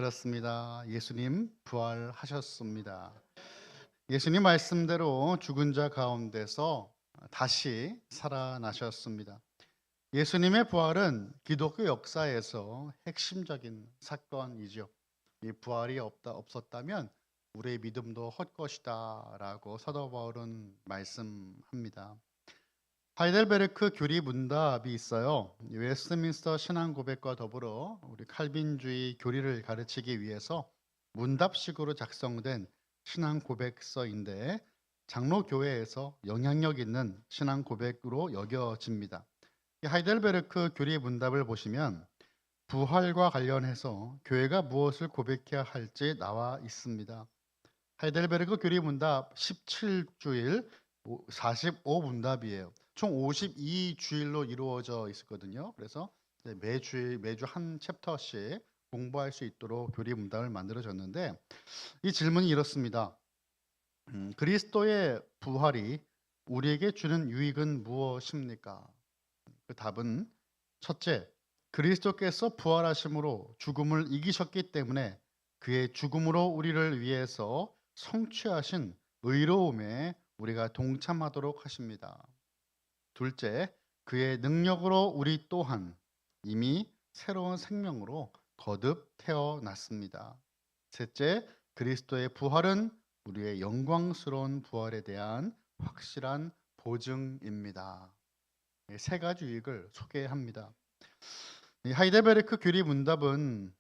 그렇습니다. 예수님 부활하셨습니다. 예수님 말씀대로 죽은 자 가운데서 다시 살아나셨습니다. 예수님의 부활은 기독교 역사에서 핵심적인 사건이죠. 이 부활이 없었다면 우리의 믿음도 헛것이다라고 사도 바울은 말씀합니다. 하이델베르크 교리 문답이 있어요. 웨스트민스터 신앙 고백과 더불어 우리 칼빈주의 교리를 가르치기 위해서 문답식으로 작성된 신앙 고백서인데 장로 교회에서 영향력 있는 신앙 고백으로 여겨집니다. 이 하이델베르크 교리 문답을 보시면 부활과 관련해서 교회가 무엇을 고백해야 할지 나와 있습니다. 하이델베르크 교리 문답 17주일 45문답이에요. 총 52주일로 이루어져 있었거든요. 그래서 매주 한 챕터씩 공부할 수 있도록 교리 문답을 만들어졌는데 이 질문이 이렇습니다. 그리스도의 부활이 우리에게 주는 유익은 무엇입니까? 그 답은 첫째, 그리스도께서 부활하심으로 죽음을 이기셨기 때문에 그의 죽음으로 우리를 위해서 성취하신 의로움에 우리가 동참하도록 하십니다. 둘째, 그의 능력으로 우리 또한 이미 새로운 생명으로 거듭 태어났습니다. 셋째, 그리스도의 부활은 우리의 영광스러운 부활에 대한 확실한 보증입니다. 세 가지 유익을 소개합니다. 이 하이델베르크 교리 문답은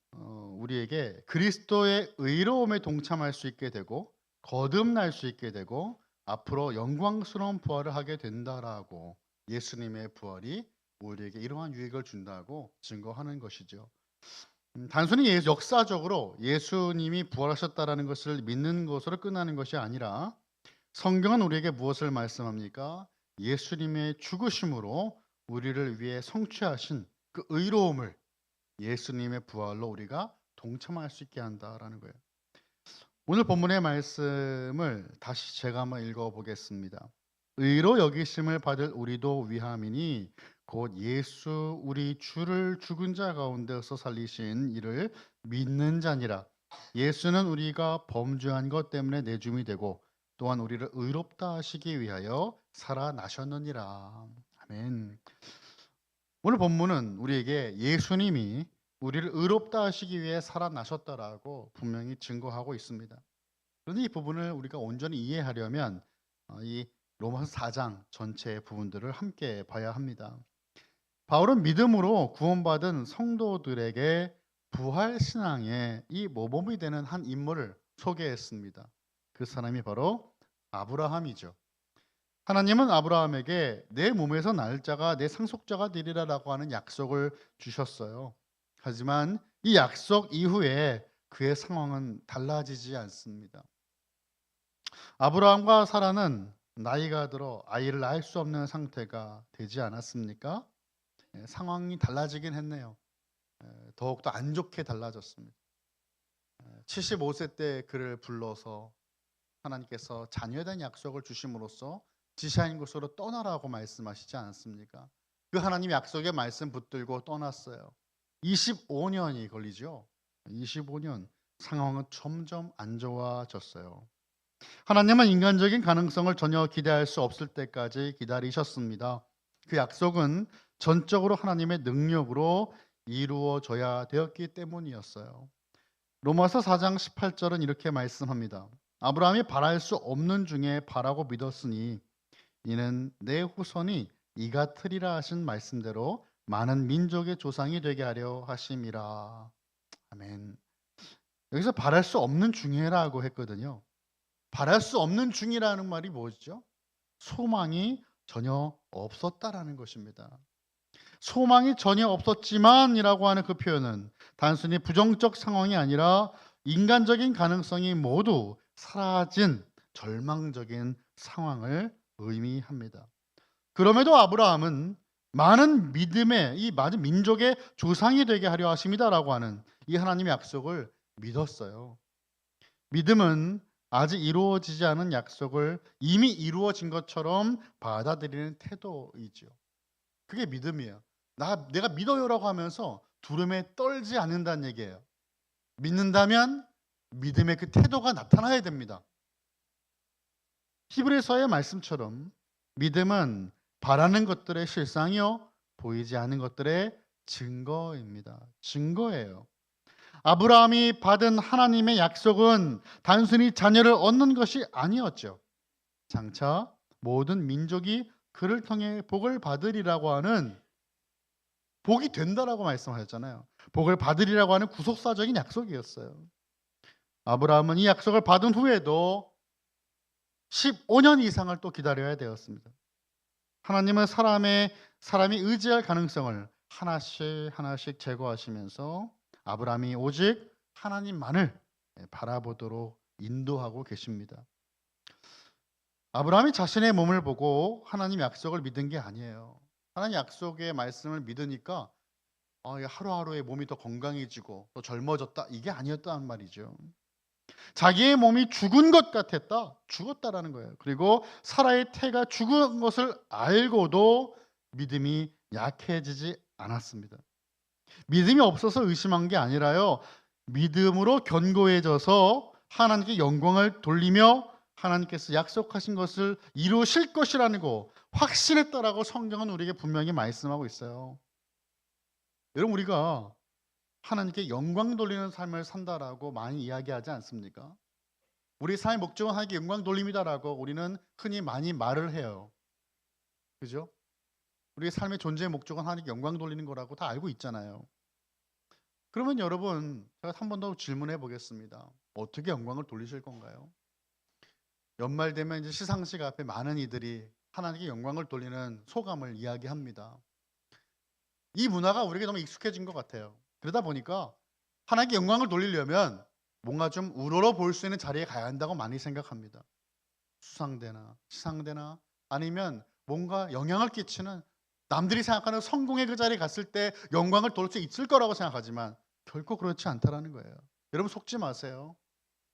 우리에게 그리스도의 의로움에 동참할 수 있게 되고 거듭날 수 있게 되고 앞으로 영광스러운 부활을 하게 된다라고 예수님의 부활이 우리에게 이러한 유익을 준다고 증거하는 것이죠. 단순히 역사적으로 예수님이 부활하셨다라는 것을 믿는 것으로 끝나는 것이 아니라 성경은 우리에게 무엇을 말씀합니까? 예수님의 죽으심으로 우리를 위해 성취하신 그 의로움을 예수님의 부활로 우리가 동참할 수 있게 한다라는 거예요. 오늘 본문의 말씀을 다시 제가 한번 읽어보겠습니다. 의로 여기심을 받을 우리도 위함이니 곧 예수 우리 주를 죽은 자 가운데서 살리신 이를 믿는 자니라. 예수는 우리가 범죄한 것 때문에 내줌이 되고 또한 우리를 의롭다 하시기 위하여 살아나셨느니라. 아멘. 오늘 본문은 우리에게 예수님이 우리를 의롭다 하시기 위해 살아나셨다라고 분명히 증거하고 있습니다. 그런데 이 부분을 우리가 온전히 이해하려면 이 로마서 4장 전체의 부분들을 함께 봐야 합니다. 바울은 믿음으로 구원받은 성도들에게 부활 신앙의 이 모범이 되는 한 인물을 소개했습니다. 그 사람이 바로 아브라함이죠. 하나님은 아브라함에게 내 몸에서 날 자가 내 상속자가 되리라라고 하는 약속을 주셨어요. 하지만 이 약속 이후에 그의 상황은 달라지지 않습니다. 아브라함과 사라는 나이가 들어 아이를 낳을 수 없는 상태가 되지 않았습니까? 상황이 달라지긴 했네요. 더욱더 안 좋게 달라졌습니다. 75세 때 그를 불러서 하나님께서 자녀에 대한 약속을 주심으로써 지시하신 곳으로 떠나라고 말씀하시지 않았습니까? 그 하나님 약속의 말씀 붙들고 떠났어요. 25년이 걸리죠. 25년 상황은 점점 안 좋아졌어요. 하나님은 인간적인 가능성을 전혀 기대할 수 없을 때까지 기다리셨습니다. 그 약속은 전적으로 하나님의 능력으로 이루어져야 되었기 때문이었어요. 로마서 4장 18절은 이렇게 말씀합니다. 아브라함이 바랄 수 없는 중에 바라고 믿었으니 이는 내 후손이 이 같으리라 하신 말씀대로 많은 민족의 조상이 되게 하려 하심이라. 아멘. 여기서 바랄 수 없는 중에라고 했거든요. 바랄 수 없는 중이라는 말이 뭐죠? 소망이 전혀 없었다라는 것입니다. 소망이 전혀 없었지만이라고 하는 그 표현은 단순히 부정적 상황이 아니라 인간적인 가능성이 모두 사라진 절망적인 상황을 의미합니다. 그럼에도 아브라함은 많은 믿음의 이 많은 민족의 조상이 되게 하려 하십니다라고 하는 이 하나님의 약속을 믿었어요. 믿음은 아직 이루어지지 않은 약속을 이미 이루어진 것처럼 받아들이는 태도이죠. 그게 믿음이에요. 내가 믿어요라고 하면서 두려움에 떨지 않는다는 얘기예요. 믿는다면 믿음의 그 태도가 나타나야 됩니다. 히브리서의 말씀처럼 믿음은 바라는 것들의 실상이요 보이지 않는 것들의 증거입니다. 증거예요. 아브라함이 받은 하나님의 약속은 단순히 자녀를 얻는 것이 아니었죠. 장차 모든 민족이 그를 통해 복을 받으리라고 하는, 복이 된다라고 말씀하셨잖아요. 복을 받으리라고 하는 구속사적인 약속이었어요. 아브라함은 이 약속을 받은 후에도 15년 이상을 또 기다려야 되었습니다. 하나님은 사람이 의지할 가능성을 하나씩 하나씩 제거하시면서 아브라함이 오직 하나님만을 바라보도록 인도하고 계십니다. 아브라함이 자신의 몸을 보고 하나님 약속을 믿은 게 아니에요. 하나님 약속의 말씀을 믿으니까 하루하루의 몸이 더 건강해지고 더 젊어졌다, 이게 아니었다는 말이죠. 자기의 몸이 죽은 것 같았다, 죽었다라는 거예요. 그리고 사라의 태가 죽은 것을 알고도 믿음이 약해지지 않았습니다. 믿음이 없어서 의심한 게 아니라요, 믿음으로 견고해져서 하나님께 영광을 돌리며 하나님께서 약속하신 것을 이루실 것이라는 거 확신했다라고 성경은 우리에게 분명히 말씀하고 있어요. 여러분, 우리가 하나님께 영광 돌리는 삶을 산다라고 많이 이야기하지 않습니까? 우리 삶의 목적은 하나님께 영광 돌림이다라고 우리는 흔히 많이 말을 해요. 그죠? 우리의 삶의 존재의 목적은 하나님께 영광 돌리는 거라고 다 알고 있잖아요. 그러면 여러분, 제가 한 번 더 질문해 보겠습니다. 어떻게 영광을 돌리실 건가요? 연말 되면 이제 시상식 앞에 많은 이들이 하나님께 영광을 돌리는 소감을 이야기합니다. 이 문화가 우리에게 너무 익숙해진 것 같아요. 그러다 보니까 하나님께 영광을 돌리려면 뭔가 좀 우러러 보일 수 있는 자리에 가야 한다고 많이 생각합니다. 수상대나 시상대나 아니면 뭔가 영향을 끼치는, 남들이 생각하는 성공의 그 자리에 갔을 때 영광을 돌릴 수 있을 거라고 생각하지만 결코 그렇지 않다라는 거예요. 여러분, 속지 마세요.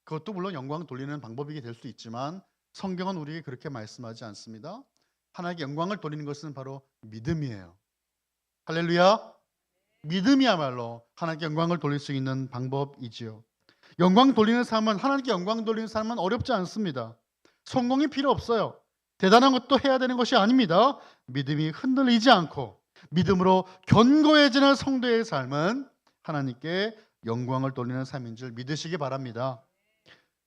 그것도 물론 영광 돌리는 방법이 될 수 있지만 성경은 우리에게 그렇게 말씀하지 않습니다. 하나님께 영광을 돌리는 것은 바로 믿음이에요. 할렐루야. 믿음이야말로 하나님께 영광을 돌릴 수 있는 방법이지요. 영광 돌리는 삶은, 하나님께 영광 돌리는 삶은 어렵지 않습니다. 성공이 필요 없어요. 대단한 것도 해야 되는 것이 아닙니다. 믿음이 흔들리지 않고 믿음으로 견고해지는 성도의 삶은 하나님께 영광을 돌리는 삶인 줄 믿으시기 바랍니다.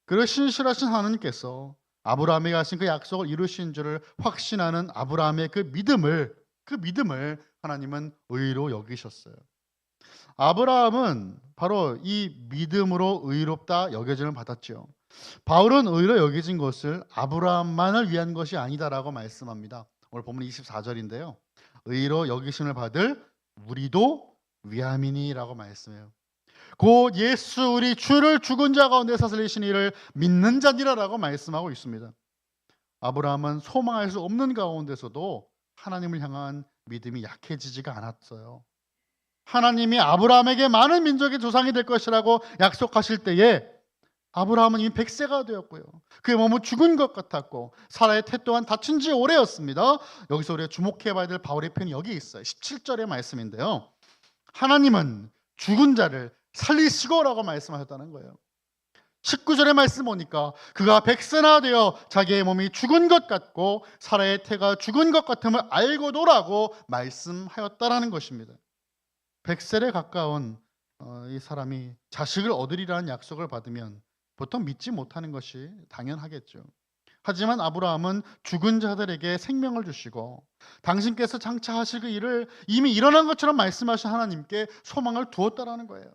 그리고 신실하신 하나님께서 아브라함에게 하신 그 약속을 이루신 줄을 확신하는 아브라함의 그 믿음을 하나님은 의로 여기셨어요. 아브라함은 바로 이 믿음으로 의롭다 여겨짐을 받았죠. 바울은 의로 여겨진 것을 아브라함만을 위한 것이 아니다라고 말씀합니다. 오늘 본문 24절인데요. 의로 여기심을 받을 우리도 위함이니라고 말씀해요. 곧 예수 우리 주를 죽은 자 가운데서 살리신 이를 믿는 자니라라고 말씀하고 있습니다. 아브라함은 소망할 수 없는 가운데서도 하나님을 향한 믿음이 약해지지가 않았어요. 하나님이 아브라함에게 많은 민족의 조상이 될 것이라고 약속하실 때에 아브라함은 이미 100세가 되었고요. 그의 몸은 죽은 것 같았고 사라의 태 또한 다친 지 오래였습니다. 여기서 우리가 주목해봐야 될 바울의 표현이 여기 있어요. 17절의 말씀인데요. 하나님은 죽은 자를 살리시고라고 말씀하셨다는 거예요. 19절의 말씀 보니까 그가 100세나 되어 자기의 몸이 죽은 것 같고 사라의 태가 죽은 것 같음을 알고도라고 말씀하였다라는 것입니다. 100세에 가까운 이 사람이 자식을 얻으리라는 약속을 받으면 보통 믿지 못하는 것이 당연하겠죠. 하지만 아브라함은 죽은 자들에게 생명을 주시고 당신께서 장차 하실 그 일을 이미 일어난 것처럼 말씀하신 하나님께 소망을 두었다라는 거예요.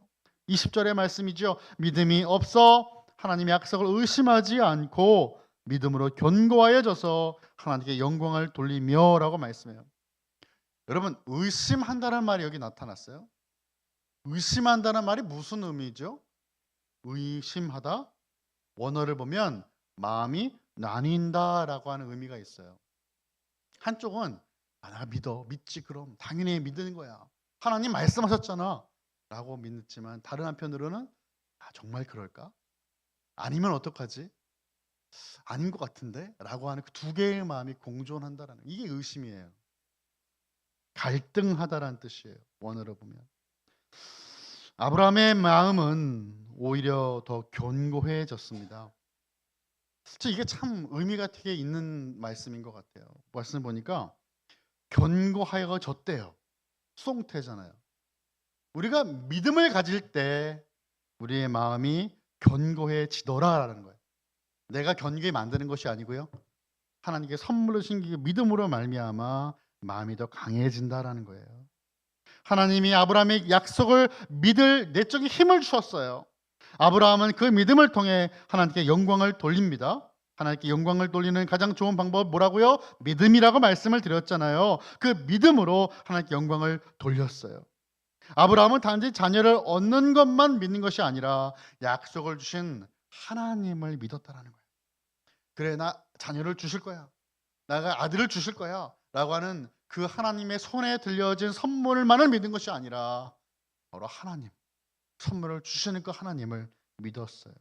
20절의 말씀이죠. 믿음이 없어 하나님의 약속을 의심하지 않고 믿음으로 견고하여져서 하나님께 영광을 돌리며 라고 말씀해요. 여러분, 의심한다는 말이 여기 나타났어요. 의심한다는 말이 무슨 의미죠? 의심하다, 원어를 보면 마음이 나뉜다라고 하는 의미가 있어요. 한쪽은 나 믿어, 믿지, 그럼 당연히 믿는 거야, 하나님 말씀하셨잖아 라고 믿지만, 다른 한편으로는 정말 그럴까? 아니면 어떡하지? 아닌 것 같은데? 라고 하는 그 두 개의 마음이 공존한다라는, 이게 의심이에요. 갈등하다라는 뜻이에요. 원어로 보면. 아브라함의 마음은 오히려 더 견고해졌습니다. 진짜 이게 참 의미가 되게 있는 말씀인 것 같아요. 말씀 보니까 견고하여졌대요. 수동태잖아요. 우리가 믿음을 가질 때 우리의 마음이 견고해지더라라는 거예요. 내가 견고히 만드는 것이 아니고요. 하나님께 선물로 신기고 믿음으로 말미암아 마음이 더 강해진다라는 거예요. 하나님이 아브라함의 약속을 믿을 내적인 힘을 주셨어요. 아브라함은 그 믿음을 통해 하나님께 영광을 돌립니다. 하나님께 영광을 돌리는 가장 좋은 방법은 뭐라고요? 믿음이라고 말씀을 드렸잖아요. 그 믿음으로 하나님께 영광을 돌렸어요. 아브라함은 단지 자녀를 얻는 것만 믿는 것이 아니라 약속을 주신 하나님을 믿었다라는 거예요. 그래, 나 자녀를 주실 거야. 나가 아들을 주실 거야. 라고 하는 그 하나님의 손에 들려진 선물만을 믿은 것이 아니라 바로 하나님, 선물을 주시는 그 하나님을 믿었어요.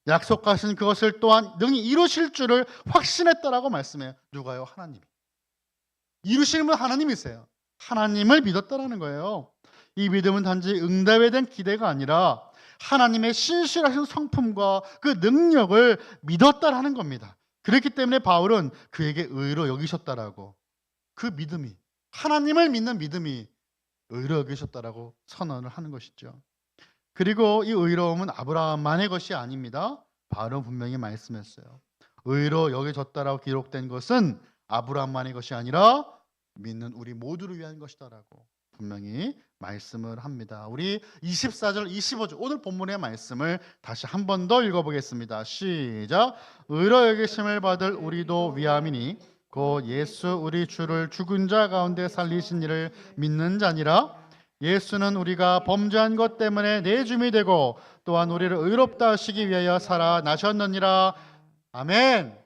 약속하신 그것을 또한 능히 이루실 줄을 확신했다라고 말씀해요. 누가요? 하나님이. 이루시는 분 하나님이세요. 하나님을 믿었다라는 거예요. 이 믿음은 단지 응답에 대한 기대가 아니라 하나님의 신실하신 성품과 그 능력을 믿었다라는 겁니다. 그렇기 때문에 바울은 그에게 의로 여기셨다라고, 그 믿음이, 하나님을 믿는 믿음이 의로 여기셨다라고 선언을 하는 것이죠. 그리고 이 의로움은 아브라함만의 것이 아닙니다. 바울은 분명히 말씀했어요. 의로 여겨졌다라고 기록된 것은 아브라함만의 것이 아니라 믿는 우리 모두를 위한 것이다라고 분명히 말씀을 합니다. 우리 24절, 25절 오늘 본문의 말씀을 다시 한 번 더 읽어보겠습니다. 시작. 의로 여기심을 받을 우리도 위함이니 곧 예수 우리 주를 죽은 자 가운데 살리신 이를 믿는 자니라. 예수는 우리가 범죄한 것 때문에 내줌이 되고 또한 우리를 의롭다 하시기 위하여 살아나셨느니라. 아멘.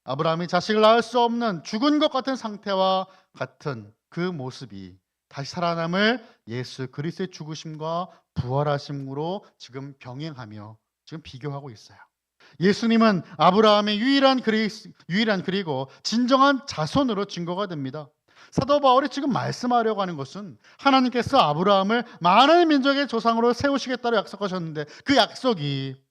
아브라함이 자식을 낳을 수 없는 죽은 것 같은 상태와 같은 그 모습이 다시 살아남을 예수 그리스도의 죽으심과 부활하심으로 지금 병행하며 지금 비교하고 있어요. 예수님은 아브라함의 유일한 그리고 진정한 자손으로 증거가 됩니다. 사도 바울이 지금 말씀하려고 하는 것은 하나님께서 아브라함을 많은 민족의 조상으로 세우시겠다고 약속하셨는데 그 약속이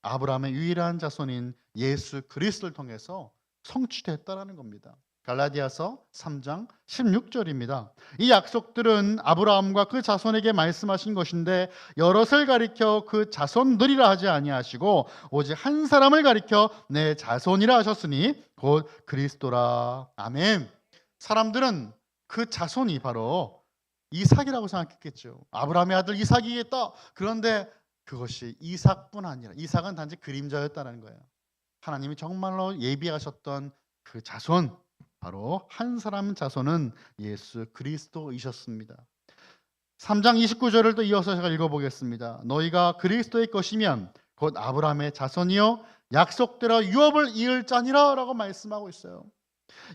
아브라함의 유일한 자손인 예수 그리스도를 통해서 성취됐다라는 겁니다. 갈라디아서 3장 16절입니다. 이 약속들은 아브라함과 그 자손에게 말씀하신 것인데 여럿을 가리켜 그 자손들이라 하지 아니하시고 오직 한 사람을 가리켜 내 자손이라 하셨으니 곧 그리스도라. 아멘. 사람들은 그 자손이 바로 이삭이라고 생각했겠죠. 아브라함의 아들 이삭이겠다. 그런데 그것이 이삭뿐 아니라 이삭은 단지 그림자였다는 거예요. 하나님이 정말로 예비하셨던 그 자손, 바로 한 사람 자손은 예수 그리스도이셨습니다. 3장 29절을 또 이어서 제가 읽어보겠습니다. 너희가 그리스도의 것이면 곧 아브라함의 자손이요 약속대로 유업을 이을 자니라 라고 말씀하고 있어요.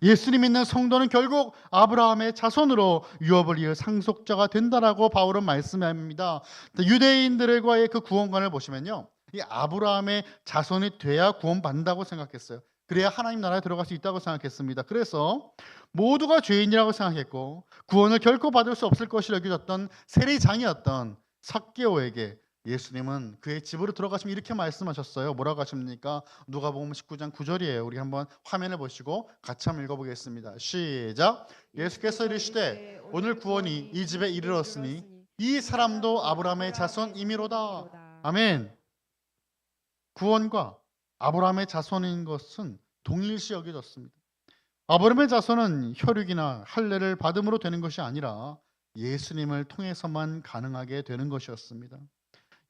예수님 믿는 성도는 결국 아브라함의 자손으로 유업을 이을 상속자가 된다라고 바울은 말씀합니다. 유대인들과의 그 구원관을 보시면요, 이 아브라함의 자손이 돼야 구원받는다고 생각했어요. 그래야 하나님 나라에 들어갈 수 있다고 생각했습니다. 그래서 모두가 죄인이라고 생각했고 구원을 결코 받을 수 없을 것이라 여겨졌던 세리장이었던 삭개오에게 예수님은 그의 집으로 들어가시면 이렇게 말씀하셨어요. 뭐라고 하십니까? 누가복음 19장 9절이에요. 우리 한번 화면을 보시고 같이 한번 읽어보겠습니다. 시작. 예수께서 이르시되 오늘 구원이 이 집에 이르렀으니 이 사람도 아브라함의 자손이미로다. 아멘. 구원과 아브라함의 자손인 것은 동일시 여겨졌습니다. 아브라함의 자손은 혈육이나 할례를 받음으로 되는 것이 아니라 예수님을 통해서만 가능하게 되는 것이었습니다.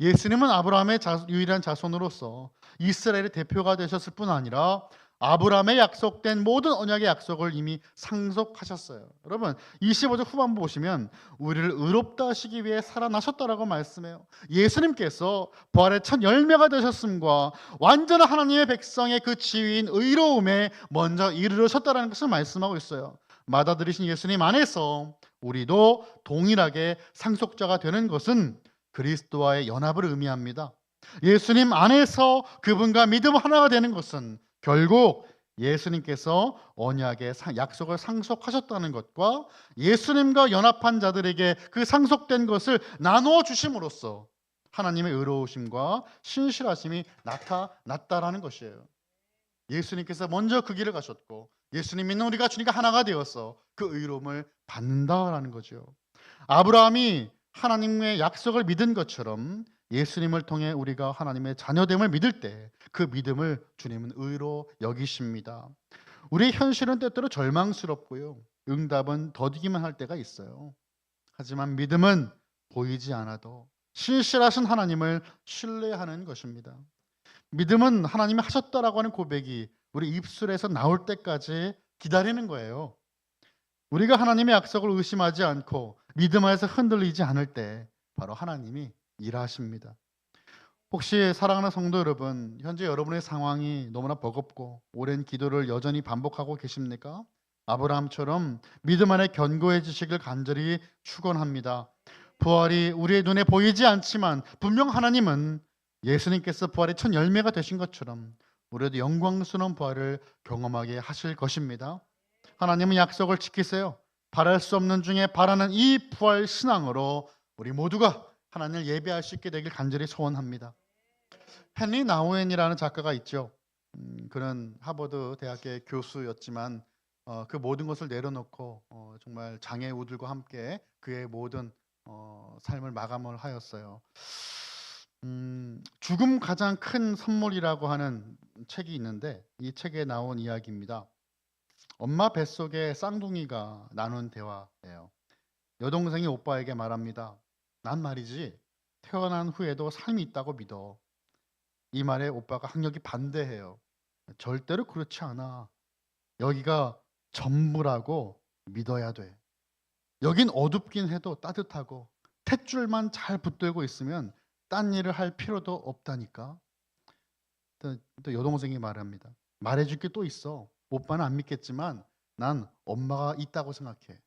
예수님은 아브라함의 유일한 자손으로서 이스라엘의 대표가 되셨을 뿐 아니라 아브라함의 약속된 모든 언약의 약속을 이미 상속하셨어요. 여러분 25절 후반부 보시면 우리를 의롭다 하시기 위해 살아나셨다라고 말씀해요. 예수님께서 부활의 첫 열매가 되셨음과 완전한 하나님의 백성의 그 지위인 의로움에 먼저 이르르셨다라는 것을 말씀하고 있어요. 받아들이신 예수님 안에서 우리도 동일하게 상속자가 되는 것은 그리스도와의 연합을 의미합니다. 예수님 안에서 그분과 믿음 하나가 되는 것은 결국 예수님께서 언약의 약속을 상속하셨다는 것과 예수님과 연합한 자들에게 그 상속된 것을 나누어 주심으로써 하나님의 의로우심과 신실하심이 나타났다라는 것이에요. 예수님께서 먼저 그 길을 가셨고 예수님 믿는 우리가 주님과 하나가 되어서 그 의로움을 받는다라는 거죠. 아브라함이 하나님의 약속을 믿은 것처럼 예수님을 통해 우리가 하나님의 자녀됨을 믿을 때 그 믿음을 주님은 의로 여기십니다. 우리의 현실은 때때로 절망스럽고요. 응답은 더디기만 할 때가 있어요. 하지만 믿음은 보이지 않아도 신실하신 하나님을 신뢰하는 것입니다. 믿음은 하나님이 하셨다라고 하는 고백이 우리 입술에서 나올 때까지 기다리는 거예요. 우리가 하나님의 약속을 의심하지 않고 믿음 안에서 흔들리지 않을 때 바로 하나님이 일하십니다. 혹시 사랑하는 성도 여러분, 현재 여러분의 상황이 너무나 버겁고 오랜 기도를 여전히 반복하고 계십니까? 아브라함처럼 믿음 안에 견고해지시길 간절히 축원합니다. 부활이 우리의 눈에 보이지 않지만 분명 하나님은 예수님께서 부활의 첫 열매가 되신 것처럼 우리도 영광스러운 부활을 경험하게 하실 것입니다. 하나님은 약속을 지키세요. 바랄 수 없는 중에 바라는 이 부활 신앙으로 우리 모두가 하나님을 예배할 수 있게 되길 간절히 소원합니다. 헨리 나우엔이라는 작가가 있죠. 그는 하버드 대학의 교수였지만 그 모든 것을 내려놓고 정말 장애우들과 함께 그의 모든 삶을 마감을 하였어요. 죽음 가장 큰 선물이라고 하는 책이 있는데 이 책에 나온 이야기입니다. 엄마 뱃속에 쌍둥이가 나눈 대화예요. 여동생이 오빠에게 말합니다. 난 말이지 태어난 후에도 삶이 있다고 믿어. 이 말에 오빠가 강력히 반대해요. 절대로 그렇지 않아. 여기가 전부라고 믿어야 돼. 여긴 어둡긴 해도 따뜻하고 탯줄만 잘 붙들고 있으면 딴 일을 할 필요도 없다니까. 또 여동생이 말합니다. 말해줄 게 또 있어. 오빠는 안 믿겠지만 난 엄마가 있다고 생각해.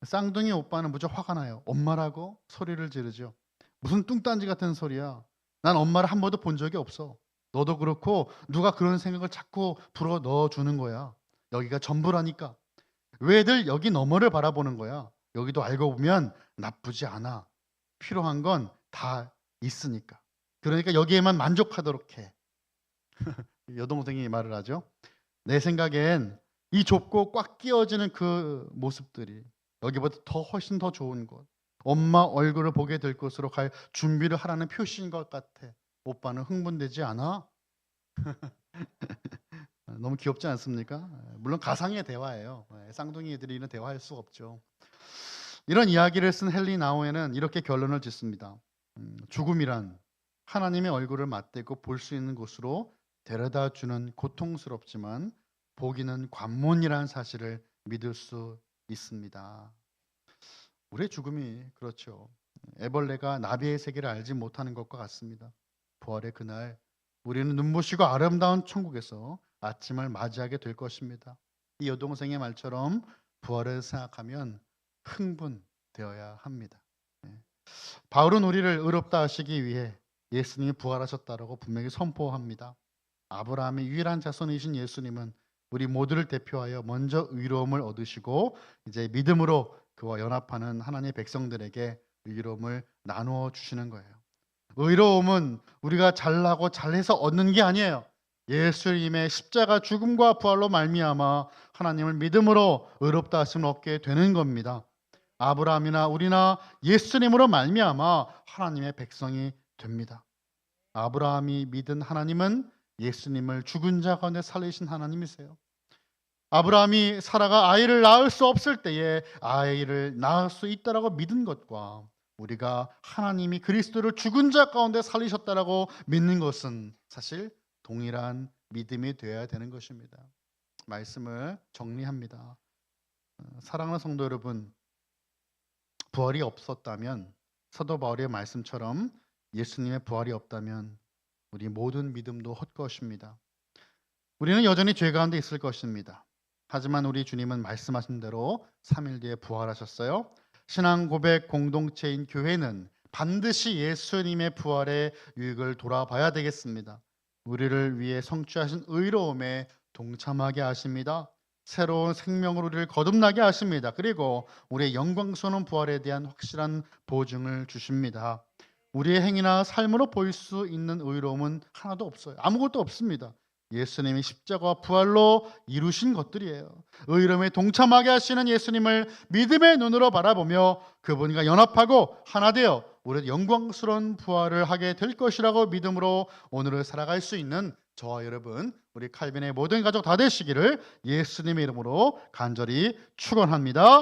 쌍둥이 오빠는 무척 화가 나요. 엄마라고? 소리를 지르죠. 무슨 뚱딴지 같은 소리야. 난 엄마를 한 번도 본 적이 없어. 너도 그렇고 누가 그런 생각을 자꾸 불어 넣어주는 거야. 여기가 전부라니까. 왜들 여기 너머를 바라보는 거야. 여기도 알고 보면 나쁘지 않아. 필요한 건 다 있으니까. 그러니까 여기에만 만족하도록 해. 여동생이 말을 하죠. 내 생각엔 이 좁고 꽉 끼어지는 그 모습들이 여기보다 더 훨씬 더 좋은 곳, 엄마 얼굴을 보게 될 곳으로 갈 준비를 하라는 표시인 것 같아. 오빠는 흥분되지 않아? 너무 귀엽지 않습니까? 물론 가상의 대화예요. 쌍둥이들이 이런 대화할 수 없죠. 이런 이야기를 쓴 헨리 나우엔은 이렇게 결론을 짓습니다. 죽음이란 하나님의 얼굴을 맞대고 볼 수 있는 곳으로 데려다 주는 고통스럽지만 보기는 관문이라는 사실을 믿을 수 있습니다. 우리의 죽음이 그렇죠. 애벌레가 나비의 세계를 알지 못하는 것과 같습니다. 부활의 그날 우리는 눈부시고 아름다운 천국에서 아침을 맞이하게 될 것입니다. 이 여동생의 말처럼 부활을 생각하면 흥분되어야 합니다. 바울은 우리를 의롭다 하시기 위해 예수님이 부활하셨다라고 분명히 선포합니다. 아브라함의 유일한 자손이신 예수님은 우리 모두를 대표하여 먼저 의로움을 얻으시고 이제 믿음으로 그와 연합하는 하나님의 백성들에게 의로움을 나누어 주시는 거예요. 의로움은 우리가 잘나고 잘해서 얻는 게 아니에요. 예수님의 십자가 죽음과 부활로 말미암아 하나님을 믿음으로 의롭다 하심을 얻게 되는 겁니다. 아브라함이나 우리나 예수님으로 말미암아 하나님의 백성이 됩니다. 아브라함이 믿은 하나님은 예수님을 죽은 자 가운데 살리신 하나님이세요. 아브라함이 사라가 아이를 낳을 수 없을 때에 아이를 낳을 수 있다라고 믿은 것과 우리가 하나님이 그리스도를 죽은 자 가운데 살리셨다라고 믿는 것은 사실 동일한 믿음이 되어야 되는 것입니다. 말씀을 정리합니다. 사랑하는 성도 여러분, 부활이 없었다면 사도 바울의 말씀처럼 예수님의 부활이 없다면 우리 모든 믿음도 헛것입니다. 우리는 여전히 죄 가운데 있을 것입니다. 하지만 우리 주님은 말씀하신 대로 3일 뒤에 부활하셨어요. 신앙 고백 공동체인 교회는 반드시 예수님의 부활의 유익을 돌아봐야 되겠습니다. 우리를 위해 성취하신 의로움에 동참하게 하십니다. 새로운 생명으로 우리를 거듭나게 하십니다. 그리고 우리의 영광스러운 부활에 대한 확실한 보증을 주십니다. 우리의 행위나 삶으로 보일 수 있는 의로움은 하나도 없어요. 아무것도 없습니다. 예수님이 십자가와 부활로 이루신 것들이에요. 의로움에 동참하게 하시는 예수님을 믿음의 눈으로 바라보며 그분과 연합하고 하나 되어 우리 영광스러운 부활을 하게 될 것이라고 믿음으로 오늘을 살아갈 수 있는 저와 여러분, 우리 칼빈의 모든 가족 다 되시기를 예수님의 이름으로 간절히 축원합니다.